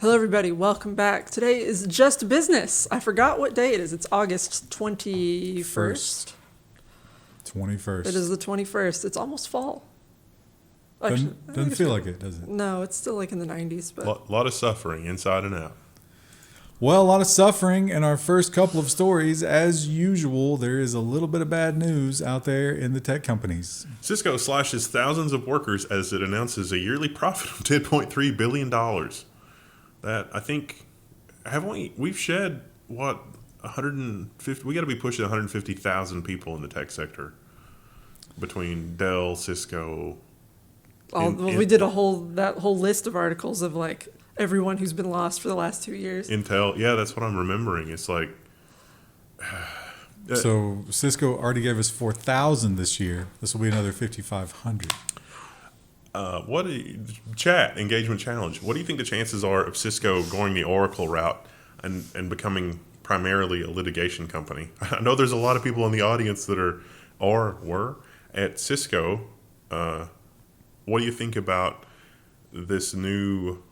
Hello, everybody. Welcome back. Today is just business. I forgot what day it is. It's August 21st. 21st. It is the 21st. It's almost fall. Actually, Doesn't feel like it, does it? No, it's still like in the 90s. But A lot of suffering inside and out. Well, a lot of suffering in our first couple of stories. As usual, there is a little bit of bad news out there in the tech companies. Cisco slashes thousands of workers as it announces a yearly profit of $10.3 billion. That, I think, we've shed, 150, we got to be pushing 150,000 people in the tech sector between Dell, Cisco. We did that whole list of articles of like everyone who's been lost for the last 2 years. Intel, yeah, that's what I'm remembering. It's like... So Cisco already gave us 4,000 this year. This will be another 5,500. Chat engagement challenge. What do you think the chances are of Cisco going the Oracle route and becoming primarily a litigation company? I know there's a lot of people in the audience that were at Cisco. What do you think about this new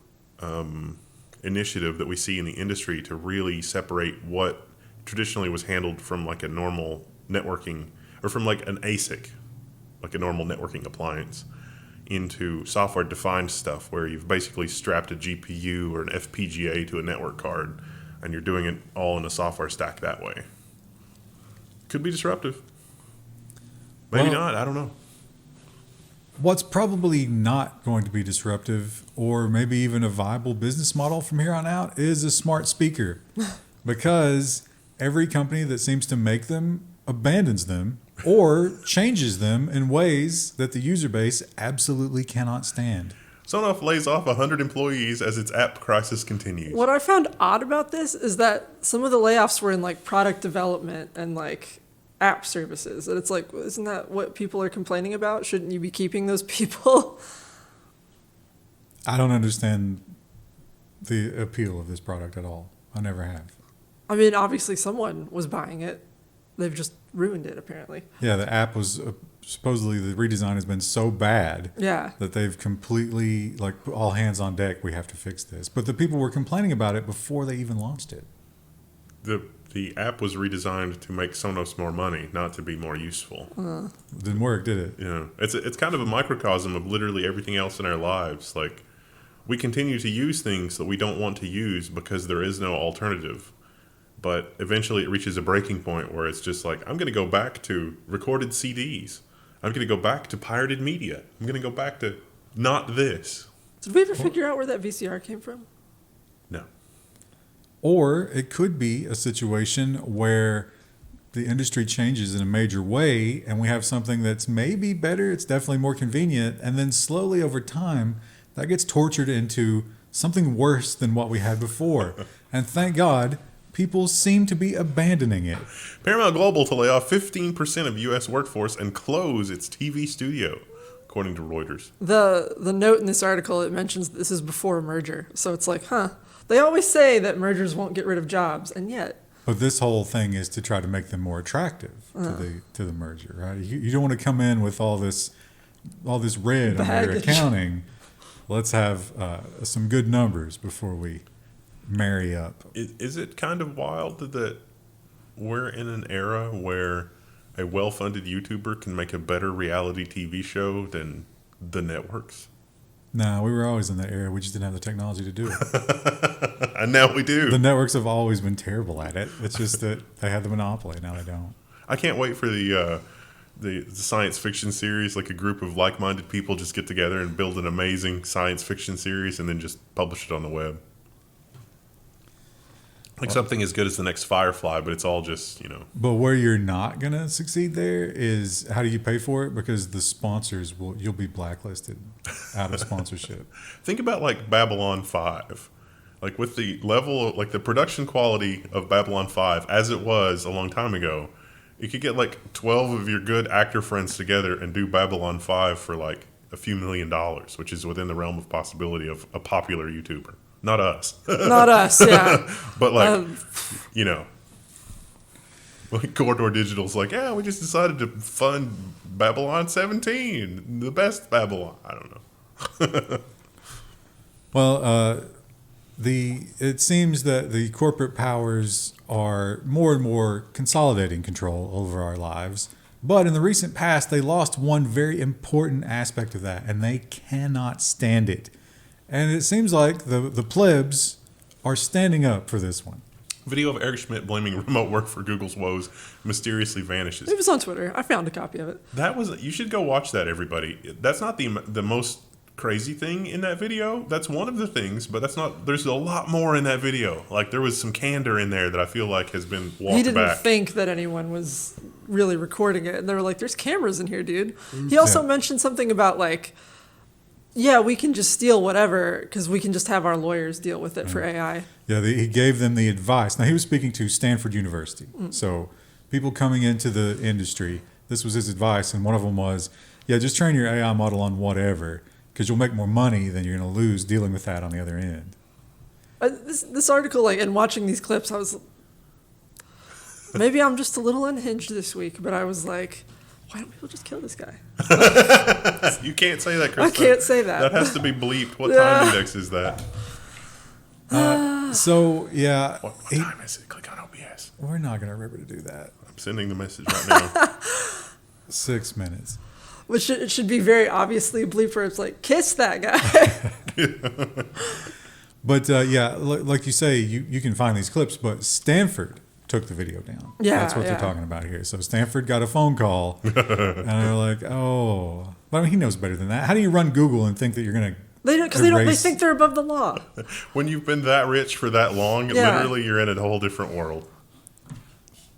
initiative that we see in the industry to really separate what traditionally was handled from like a normal networking, or from like an ASIC, like a normal networking appliance, into software-defined stuff where you've basically strapped a GPU or an FPGA to a network card and you're doing it all in a software stack that way? Could be disruptive. Maybe not, I don't know. What's probably not going to be disruptive, or maybe even a viable business model from here on out, is a smart speaker. Because every company that seems to make them abandons them or changes them in ways that the user base absolutely cannot stand. Sonos lays off 100 employees as its app crisis continues. What I found odd about this is that some of the layoffs were in like product development and like app services. And it's like, isn't that what people are complaining about? Shouldn't you be keeping those people? I don't understand the appeal of this product at all. I never have. I mean, obviously someone was buying it. They've just ruined it, apparently. Yeah, the app was supposedly the redesign has been so bad that they've completely, like, all hands on deck, we have to fix this. But the people were complaining about it before they even launched it. The app was redesigned to make Sonos more money, not to be more useful. It didn't work, did it? Yeah, it's kind of a microcosm of literally everything else in our lives. Like, we continue to use things that we don't want to use because there is no alternative. But eventually it reaches a breaking point where it's just like, I'm going to go back to recorded CDs. I'm going to go back to pirated media. I'm going to go back to not this. Did we ever figure out where that VCR came from? No. Or it could be a situation where the industry changes in a major way and we have something that's maybe better, it's definitely more convenient, and then slowly over time that gets tortured into something worse than what we had before. And thank God, people seem to be abandoning it. Paramount Global to lay off 15% of U.S. workforce and close its TV studio, according to Reuters. The note in this article, it mentions this is before a merger. So it's like, they always say that mergers won't get rid of jobs, and yet. But this whole thing is to try to make them more attractive to the merger, right? You don't want to come in with all this red on your accounting. Let's have some good numbers before we marry up. Is it kind of wild that we're in an era where a well-funded YouTuber can make a better reality TV show than the networks? No, we were always in that era. We just didn't have the technology to do it. And now we do. The networks have always been terrible at it. It's just that they had the monopoly. Now they don't. I can't wait for the science fiction series. Like a group of like-minded people just get together and build an amazing science fiction series and then just publish it on the web. Like something as good as the next Firefly, but it's all just, But where you're not going to succeed there is, how do you pay for it? Because the sponsors you'll be blacklisted out of sponsorship. Think about like Babylon 5. Like with the level, like the production quality of Babylon 5 as it was a long time ago, you could get like 12 of your good actor friends together and do Babylon 5 for like a few $1 million, which is within the realm of possibility of a popular YouTuber. Not us. Not us, yeah. But like, like Corridor Digital's like, yeah, we just decided to fund Babylon 17, the best Babylon. I don't know. Well, it seems that the corporate powers are more and more consolidating control over our lives. But in the recent past, they lost one very important aspect of that, and they cannot stand it. And it seems like the plebs are standing up for this one. Video of Eric Schmidt blaming remote work for Google's woes mysteriously vanishes. It was on Twitter. I found a copy of it. You should go watch that, everybody. That's not the most crazy thing in that video. That's one of the things, but there's a lot more in that video. Like, there was some candor in there that I feel like has been walked back. He didn't think that anyone was really recording it, and they were like, there's cameras in here, dude. He also mentioned something about, like, yeah, we can just steal whatever because we can just have our lawyers deal with it for AI. Yeah, he gave them the advice. Now, he was speaking to Stanford University. So people coming into the industry, this was his advice, and one of them was, yeah, just train your AI model on whatever, because you'll make more money than you're going to lose dealing with that on the other end. This article, like, and watching these clips, I was, maybe I'm just a little unhinged this week, but I was like, why don't people just kill this guy? You can't say that, Chris. I can't say that. That has to be bleeped. What time index is that? So, yeah. What time is it? Click on OBS. We're not going to remember to do that. I'm sending the message right now. 6 minutes. Which it should be very obviously a bleeper. It's like, kiss that guy. But, yeah, like you say, you can find these clips, but Stanford took the video down. Yeah, that's what they're talking about here. So Stanford got a phone call, and they're like, "Oh, but I mean, he knows better than that. How do you run Google and think that you're gonna?" They think they're above the law. When you've been that rich for that long, literally, you're in a whole different world.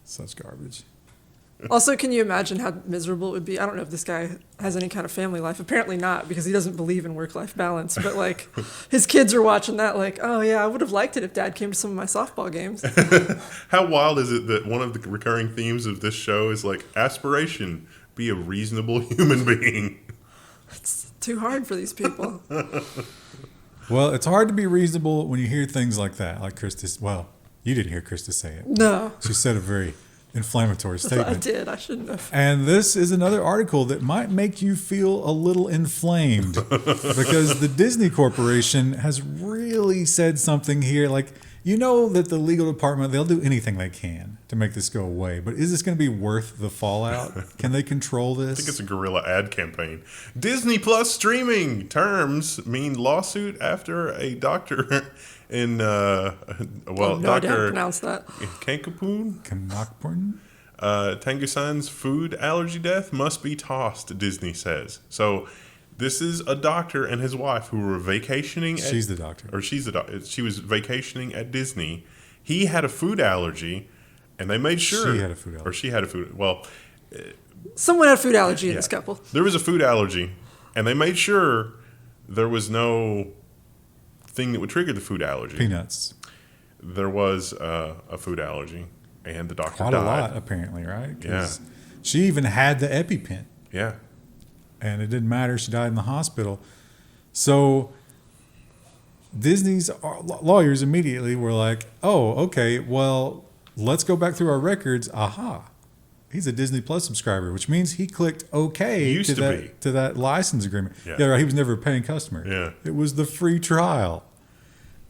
Such garbage. Also, can you imagine how miserable it would be? I don't know if this guy has any kind of family life. Apparently not, because he doesn't believe in work-life balance. But, like, his kids are watching that like, oh, yeah, I would have liked it if Dad came to some of my softball games. How wild is it that one of the recurring themes of this show is, like, aspiration, be a reasonable human being? It's too hard for these people. Well, it's hard to be reasonable when you hear things like that, like Krista. Well, you didn't hear Krista say it. No. She said a very inflammatory statement. I did. I shouldn't have. And this is another article that might make you feel a little inflamed because the Disney Corporation has really said something here. Like, you know that the legal department, they'll do anything they can to make this go away. But is this going to be worth the fallout? Can they control this? I think it's a guerrilla ad campaign. Disney Plus streaming terms mean lawsuit after a doctor in, Dr. pronounce that. Kanokporn Tangsuan's food allergy death must be tossed, Disney says. So this is a doctor and his wife who were vacationing. She's the doctor. Or she's the doctor. She was vacationing at Disney. He had a food allergy, and they made sure. She had a food allergy. Or she had a food. Well, someone had food allergy in this couple. There was a food allergy, and they made sure there was no thing that would trigger the food allergy. Peanuts. There was a food allergy, and the doctor Quite died. a lot, apparently, right? Yeah. She even had the EpiPen. Yeah. And it didn't matter. She died in the hospital. So Disney's lawyers immediately were like, oh, okay, well, let's go back through our records. Aha. He's a Disney Plus subscriber, which means he clicked OK to that license agreement. Yeah, right. He was never a paying customer. Yeah. It was the free trial.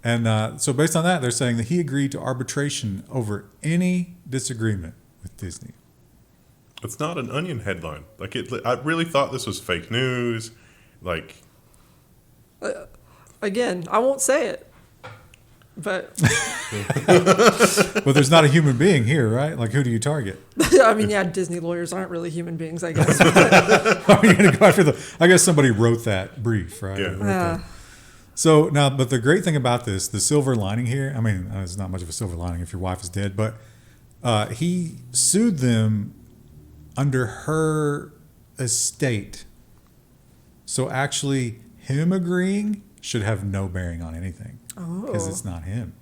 And so based on that, they're saying that he agreed to arbitration over any disagreement with Disney. It's not an Onion headline. Like, I really thought this was fake news. Like, again, I won't say it, but but there's not a human being here, right? Like, who do you target? I mean, yeah, Disney lawyers aren't really human beings, I guess. Are you going to go after I guess somebody wrote that brief, right? Yeah. So now, but the great thing about this, the silver lining here, I mean, it's not much of a silver lining if your wife is dead, but he sued them under her estate. So actually, him agreeing should have no bearing on anything because it's not him.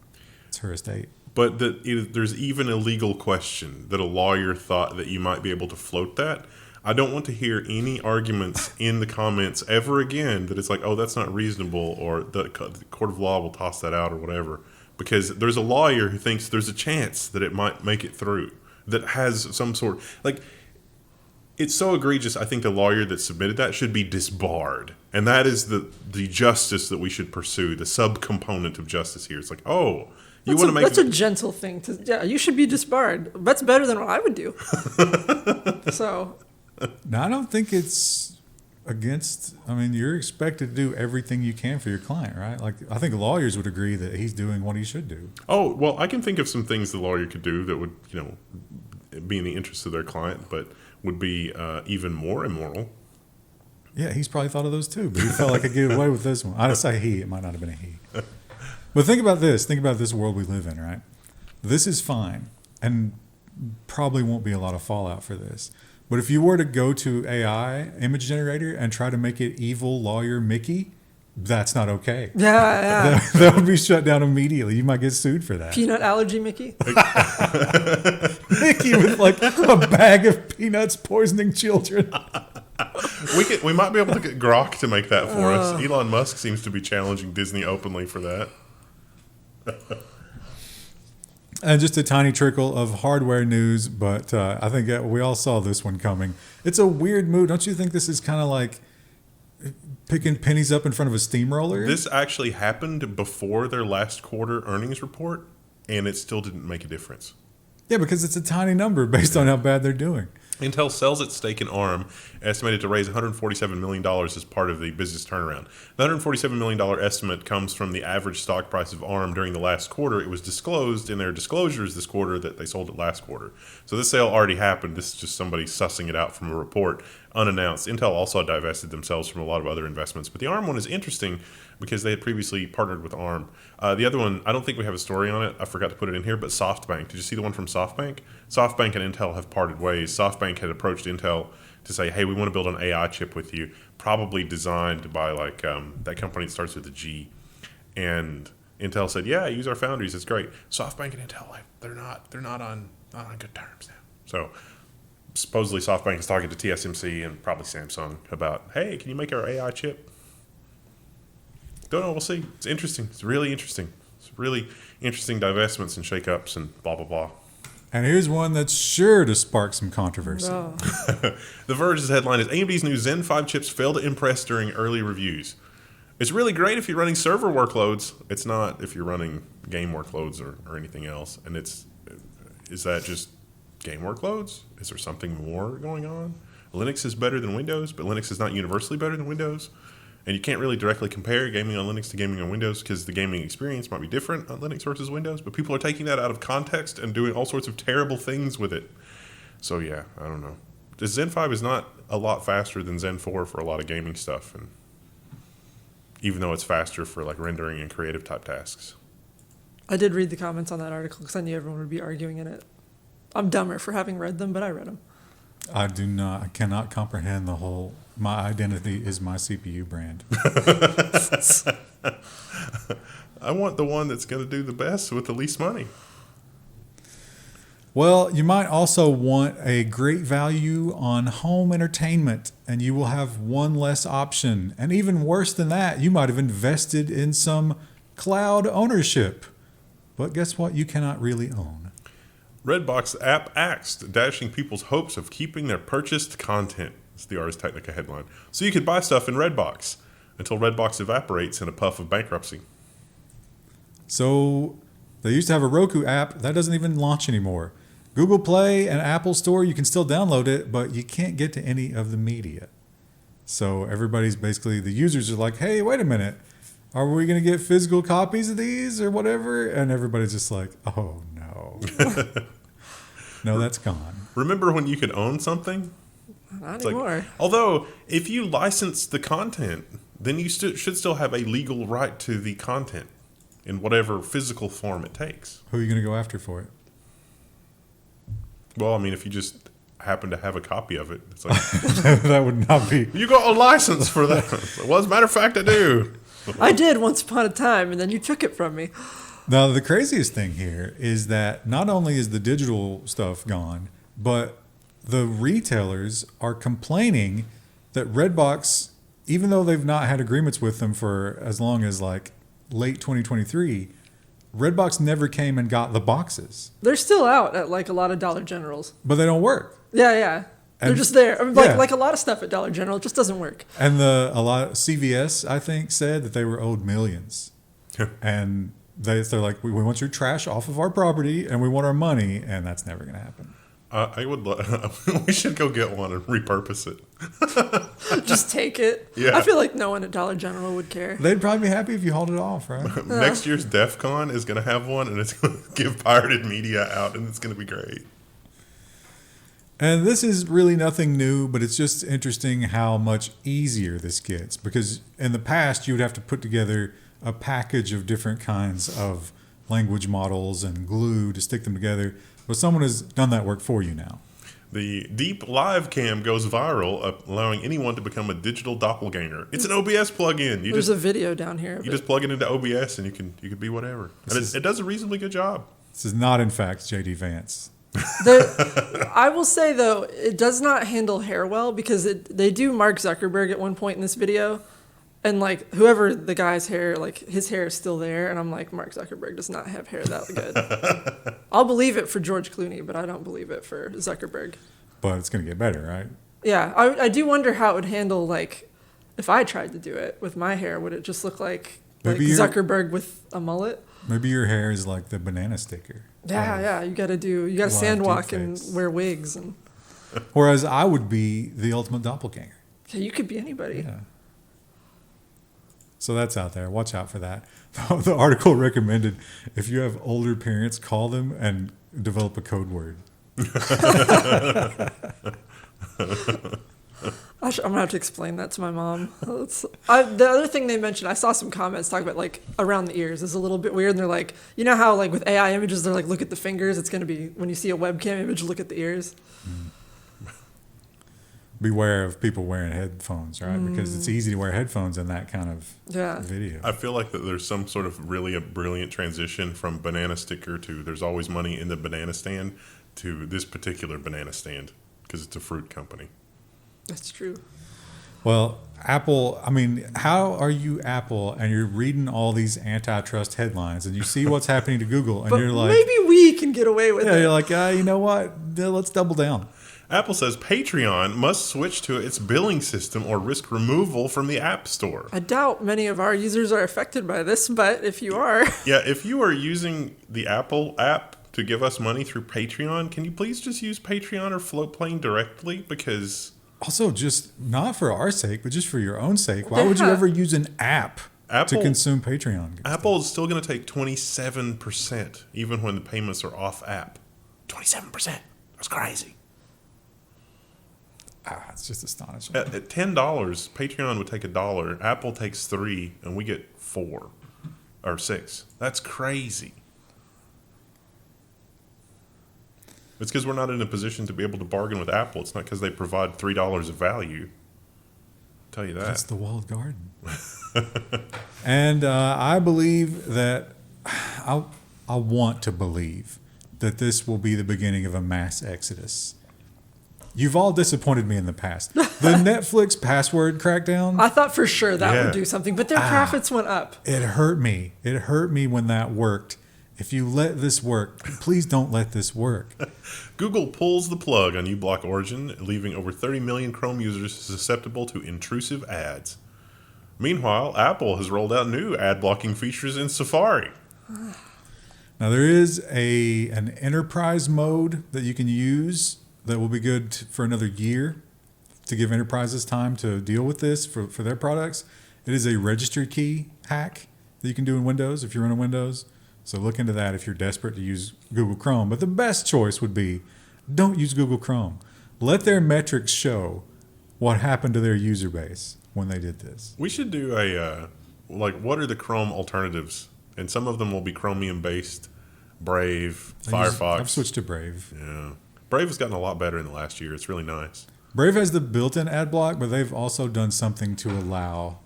It's her estate. But there's even a legal question that a lawyer thought that you might be able to float that. I don't want to hear any arguments in the comments ever again that it's like, oh, that's not reasonable, or the court of law will toss that out or whatever. Because there's a lawyer who thinks there's a chance that it might make it through, that has some sort, like, It's so egregious. I think the lawyer that submitted that should be disbarred, and that is the justice that we should pursue. The subcomponent of justice here. It's like, oh, you want to make that's a gentle thing to. Yeah, you should be disbarred. That's better than what I would do. So. No, I don't think it's against. I mean, you're expected to do everything you can for your client, right? Like, I think lawyers would agree that he's doing what he should do. Oh, well, I can think of some things the lawyer could do that would, be in the interest of their client, but would be even more immoral. Yeah, he's probably thought of those too, but he felt like I could get away with this one. I'd say he. It might not have been a he. But think about this. Think about this world we live in, right? This is fine, and probably won't be a lot of fallout for this. But if you were to go to AI image generator and try to make it evil lawyer Mickey, that's not okay. Yeah. That would be shut down immediately. You might get sued for that. Peanut allergy Mickey? Mickey with like a bag of peanuts poisoning children. We might be able to get Grok to make that for us. Elon Musk seems to be challenging Disney openly for that. And just a tiny trickle of hardware news, but I think we all saw this one coming. It's a weird move. Don't you think this is kind of like picking pennies up in front of a steamroller? This actually happened before their last quarter earnings report, and it still didn't make a difference. Yeah, because it's a tiny number based on how bad they're doing. Intel sells its stake in ARM, estimated to raise $147 million as part of the business turnaround. The $147 million estimate comes from the average stock price of ARM during the last quarter. It was disclosed in their disclosures this quarter that they sold it last quarter. So this sale already happened. This is just somebody sussing it out from a report unannounced. Intel also divested themselves from a lot of other investments. But the ARM one is interesting because they had previously partnered with ARM. The other one, I don't think we have a story on it. I forgot to put it in here, but SoftBank. Did you see the one from SoftBank? SoftBank and Intel have parted ways. SoftBank had approached Intel to say, hey, we want to build an AI chip with you, probably designed by like that company that starts with a G. And Intel said, yeah, use our foundries. It's great. SoftBank and Intel, they're not on good terms now. So supposedly SoftBank is talking to TSMC and probably Samsung about, hey, can you make our AI chip? Don't know. We'll see. It's interesting. It's really interesting. It's really interesting divestments and shakeups and blah, blah, blah. And here's one that's sure to spark some controversy. Oh. The Verge's headline is AMD's new Zen 5 chips failed to impress during early reviews. It's really great if you're running server workloads. It's not if you're running game workloads or anything else. And is that just game workloads? Is there something more going on? Linux is better than Windows, but Linux is not universally better than Windows. And you can't really directly compare gaming on Linux to gaming on Windows because the gaming experience might be different on Linux versus Windows. But people are taking that out of context and doing all sorts of terrible things with it. So yeah, I don't know. Zen 5 is not a lot faster than Zen 4 for a lot of gaming stuff, and even though it's faster for like rendering and creative type tasks. I did read the comments on that article because I knew everyone would be arguing in it. I'm dumber for having read them, but I read them. I cannot comprehend the whole, my identity is my CPU brand. I want the one that's going to do the best with the least money. Well, you might also want a great value on home entertainment, and you will have one less option. And even worse than that, you might have invested in some cloud ownership. But guess what? You cannot really own. Redbox app axed, dashing people's hopes of keeping their purchased content. It's the Ars Technica headline. So you could buy stuff in Redbox until Redbox evaporates in a puff of bankruptcy. So they used to have a Roku app. That doesn't even launch anymore. Google Play and Apple Store, you can still download it, but you can't get to any of the media. So everybody's basically, the users are like, hey, wait a minute. Are we going to get physical copies of these or whatever? And everybody's just like, oh, no. No, that's gone. Remember when you could own something? Not anymore. Although, if you license the content, then you should still have a legal right to the content in whatever physical form it takes. Who are you going to go after for it? Well, I mean, if you just happen to have a copy of it, it's like that would not be. You got a license for that. Well, as a matter of fact, I do. I did once upon a time, and then you took it from me. Now, the craziest thing here is that not only is the digital stuff gone, but the retailers are complaining that Redbox, even though they've not had agreements with them for as long as like late 2023, Redbox never came and got the boxes. They're still out at like a lot of Dollar Generals. But they don't work. Yeah. They're And- just there. I mean, yeah. like a lot of stuff at Dollar General, it just doesn't work. And a lot CVS, I think, said that they were owed millions, and they're like, we want your trash off of our property, and we want our money, and that's never going to happen. I would. We should go get one and repurpose it. Just take it. Yeah. I feel like no one at Dollar General would care. They'd probably be happy if you hauled it off, right? Next year's DEF CON is going to have one, and it's going to give pirated media out, and it's going to be great. And this is really nothing new, but it's just interesting how much easier this gets. Because in the past, you would have to put together a package of different kinds of language models and glue to stick them together. But someone has done that work for you now. The Deep Live Cam goes viral, allowing anyone to become a digital doppelganger. It's an OBS plugin. There's a video down here. You just plug it into OBS, and you can be whatever. And it does a reasonably good job. This is not, in fact, J.D. Vance. I will say, though, it does not handle hair well because they do Mark Zuckerberg at one point in this video. And, like, whoever the guy's hair, like, his hair is still there. And I'm like, Mark Zuckerberg does not have hair that good. I'll believe it for George Clooney, but I don't believe it for Zuckerberg. But it's going to get better, right? Yeah, I do wonder how it would handle, like, if I tried to do it with my hair. Would it just look like Zuckerberg with a mullet? Maybe your hair is like the banana sticker. Yeah, you got to sandwalk and wear wigs. And Whereas I would be the ultimate doppelganger. yeah, you could be anybody. Yeah. So that's out there. Watch out for that. The article recommended if you have older parents, call them and develop a code word. I'm going to have to explain that to my mom. The other thing they mentioned, I saw some comments talking about, like, around the ears is a little bit weird. And they're like, you know how, like, with AI images, they're like, look at the fingers. It's going to be, when you see a webcam image, look at the ears. Beware of people wearing headphones, right? Because it's easy to wear headphones in that kind of video. I feel like that there's some sort of really a brilliant transition from banana sticker to there's always money in the banana stand to this particular banana stand because it's a fruit company. That's true. Well, Apple, I mean, how are you Apple and you're reading all these antitrust headlines and you see what's happening to Google and But you're like, maybe we can get away with it. you're like, you know what? Let's double down. Apple says Patreon must switch to its billing system or risk removal from the App Store. I doubt many of our users are affected by this, but if you are... Yeah, if you are using the Apple app to give us money through Patreon, can you please just use Patreon or Floatplane directly? Because... Also, just not for our sake, but just for your own sake. Why would you ever use an app to consume Patreon? Apple is still going to take 27%, even when the payments are off app. 27%. That's crazy. It's just astonishing. At $10, Patreon would take $1. Apple takes $3, and we get 4 or 6. That's crazy. It's because we're not in a position to be able to bargain with Apple. It's not because they provide $3 of value. I'll tell you that. That's the walled garden. And I believe that I want to believe that this will be the beginning of a mass exodus. You've all disappointed me in the past. The Netflix password crackdown. I thought for sure that would do something, but their profits went up. It hurt me. It hurt me when that worked. If you let this work, please don't let this work. Google pulls the plug on uBlock Origin, leaving over 30 million Chrome users susceptible to intrusive ads. Meanwhile, Apple has rolled out new ad blocking features in Safari. Now, there is an enterprise mode that you can use that will be good for another year to give enterprises time to deal with this for their products. It is a registry key hack that you can do in Windows if you're running Windows. So look into that if you're desperate to use Google Chrome. But the best choice would be don't use Google Chrome. Let their metrics show what happened to their user base when they did this. We should do what are the Chrome alternatives? And some of them will be Chromium-based, Brave, Firefox. I've switched to Brave. Yeah. Brave has gotten a lot better in the last year. It's really nice. Brave has the built-in ad block, but they've also done something to allow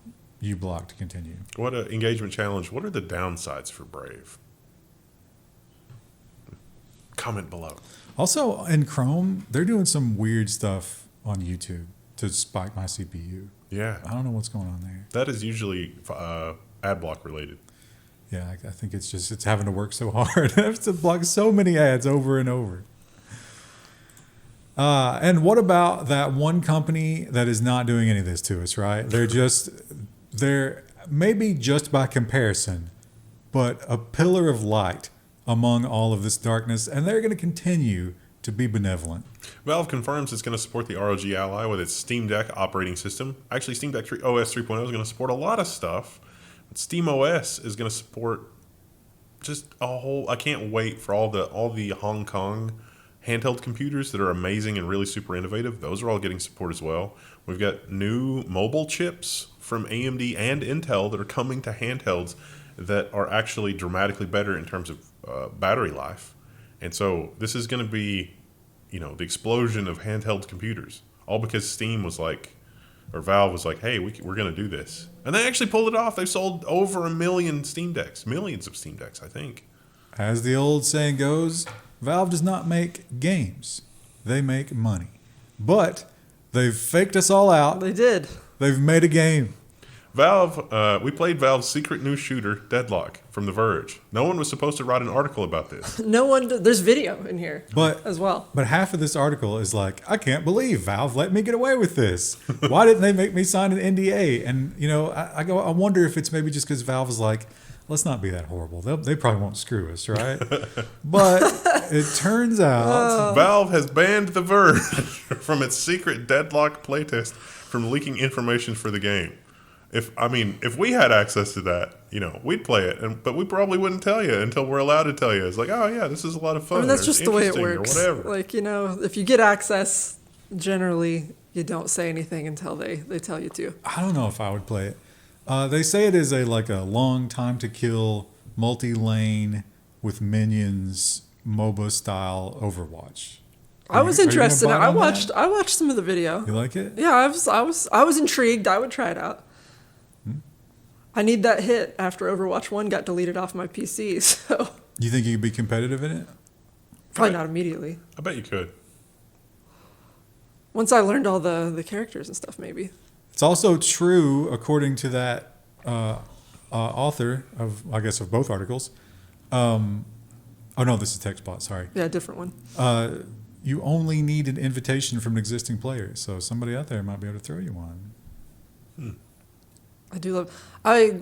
uBlock to continue. What an engagement challenge. What are the downsides for Brave? Comment below. Also, in Chrome, they're doing some weird stuff on YouTube to spike my CPU. Yeah. I don't know what's going on there. That is usually ad block related. Yeah, I think it's having to work so hard. I have to block so many ads over and over. And what about that one company that is not doing any of this to us, right? They're maybe just by comparison, but a pillar of light among all of this darkness, and they're going to continue to be benevolent. Valve confirms it's going to support the ROG Ally with its Steam Deck operating system. Actually, Steam Deck OS 3.0 is going to support a lot of stuff. But Steam OS is going to support just a whole. I can't wait for all the Hong Kong handheld computers that are amazing and really super innovative. Those are all getting support as well. We've got new mobile chips from AMD and Intel that are coming to handhelds that are actually dramatically better in terms of battery life. And so this is going to be, the explosion of handheld computers, all because Steam was like, or Valve was like, hey, we're going to do this. And they actually pulled it off. They sold over 1 million Steam Decks, millions of Steam Decks, I think. As the old saying goes, Valve does not make games. They make money. But they've faked us all out. They did. They've made a game. Valve, we played Valve's secret new shooter, Deadlock, from The Verge. No one was supposed to write an article about this. No one. There's video in here, as well. But half of this article is like, I can't believe Valve let me get away with this. Why didn't they make me sign an NDA? And I wonder if it's maybe just because Valve is like, let's not be that horrible. They probably won't screw us, right? But it turns out Valve has banned The Verge from its secret Deadlock playtest from leaking information for the game. If we had access to that, we'd play it, but we probably wouldn't tell you until we're allowed to tell you. It's like, oh yeah, this is a lot of fun. That's just the way it works. Or whatever. Like, if you get access, generally you don't say anything until they tell you to. I don't know if I would play it. They say it is a long time to kill, multi-lane with minions, MOBA style Overwatch. I was interested. I watched some of the video. You like it? Yeah, I was intrigued. I would try it out. I need that hit after Overwatch 1 got deleted off my PC. So you think you could be competitive in it? Probably not immediately. I bet you could. Once I learned all the characters and stuff, maybe. It's also true, according to that author of both articles. Oh no, this is TechSpot. Sorry. Yeah, different one. You only need an invitation from an existing player, so somebody out there might be able to throw you one. I do love. I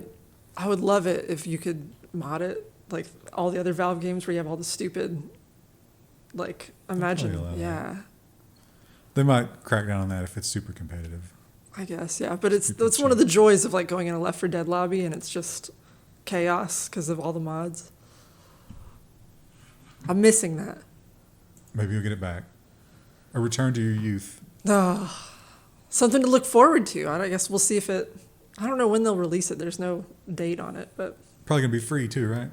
would love it if you could mod it like all the other Valve games where you have all the stupid. Like imagine, yeah. They might crack down on that if it's super competitive. I guess, yeah, but that's one of the joys of like going in a Left 4 Dead lobby and it's just chaos because of all the mods. I'm missing that. Maybe you'll get it back. A return to your youth. Something to look forward to. I guess we'll see if it. I don't know when they'll release it. There's no date on it, but probably gonna be free too, right?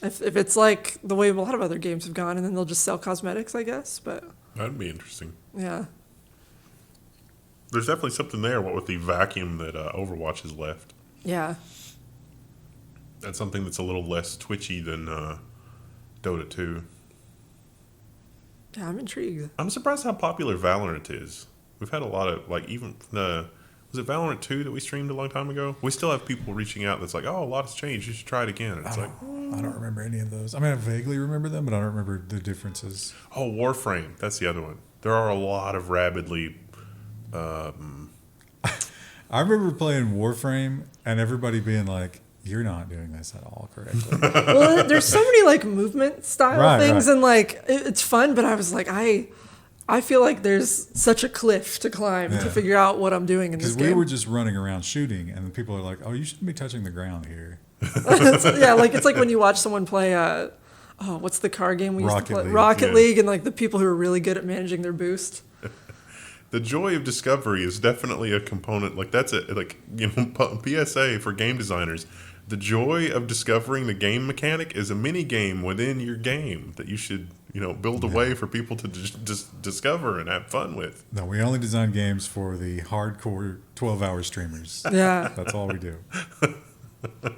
If it's like the way a lot of other games have gone, and then they'll just sell cosmetics, I guess. But that'd be interesting. Yeah. There's definitely something there. What with the vacuum that Overwatch has left. Yeah. That's something that's a little less twitchy than Dota 2. Yeah, I'm intrigued. I'm surprised how popular Valorant is. We've had a lot of was it Valorant 2 that we streamed a long time ago? We still have people reaching out that's like, oh, a lot has changed. You should try it again. And it's I don't remember any of those. I vaguely remember them, but I don't remember the differences. Oh, Warframe. That's the other one. There are a lot of rabidly... I remember playing Warframe and everybody being like, you're not doing this at all correctly. Well, there's so many like movement style things and like it's fun, but I was like, I feel like there's such a cliff to climb to figure out what I'm doing in this game. Because we were just running around shooting, and people are like, "Oh, you shouldn't be touching the ground here." It's like when you watch someone play. What's the car game we used to play? Rocket League, and like the people who are really good at managing their boost. The joy of discovery is definitely a component. Like that's it. Like PSA for game designers. The joy of discovering the game mechanic is a mini game within your game that you should, build a way for people to just discover and have fun with. No, we only design games for the hardcore 12-hour streamers. Yeah. That's all we do.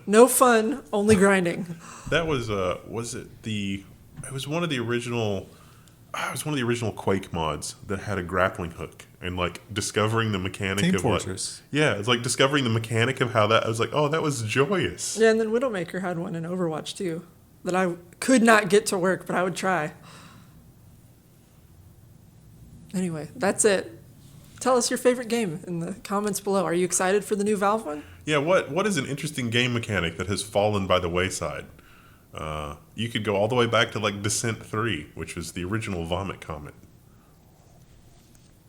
No fun, only grinding. That was one of the original Quake mods that had a grappling hook and like discovering the mechanic Team of Fortress. It's like discovering the mechanic of how that. I was like, oh, that was joyous. Yeah, and then Widowmaker had one in Overwatch too that I could not get to work, but I would try. Anyway, that's it. Tell us your favorite game in the comments below. Are you excited for the new Valve one? Yeah, what is an interesting game mechanic that has fallen by the wayside? You could go all the way back to like Descent 3, which was the original Vomit Comet.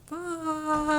Bye.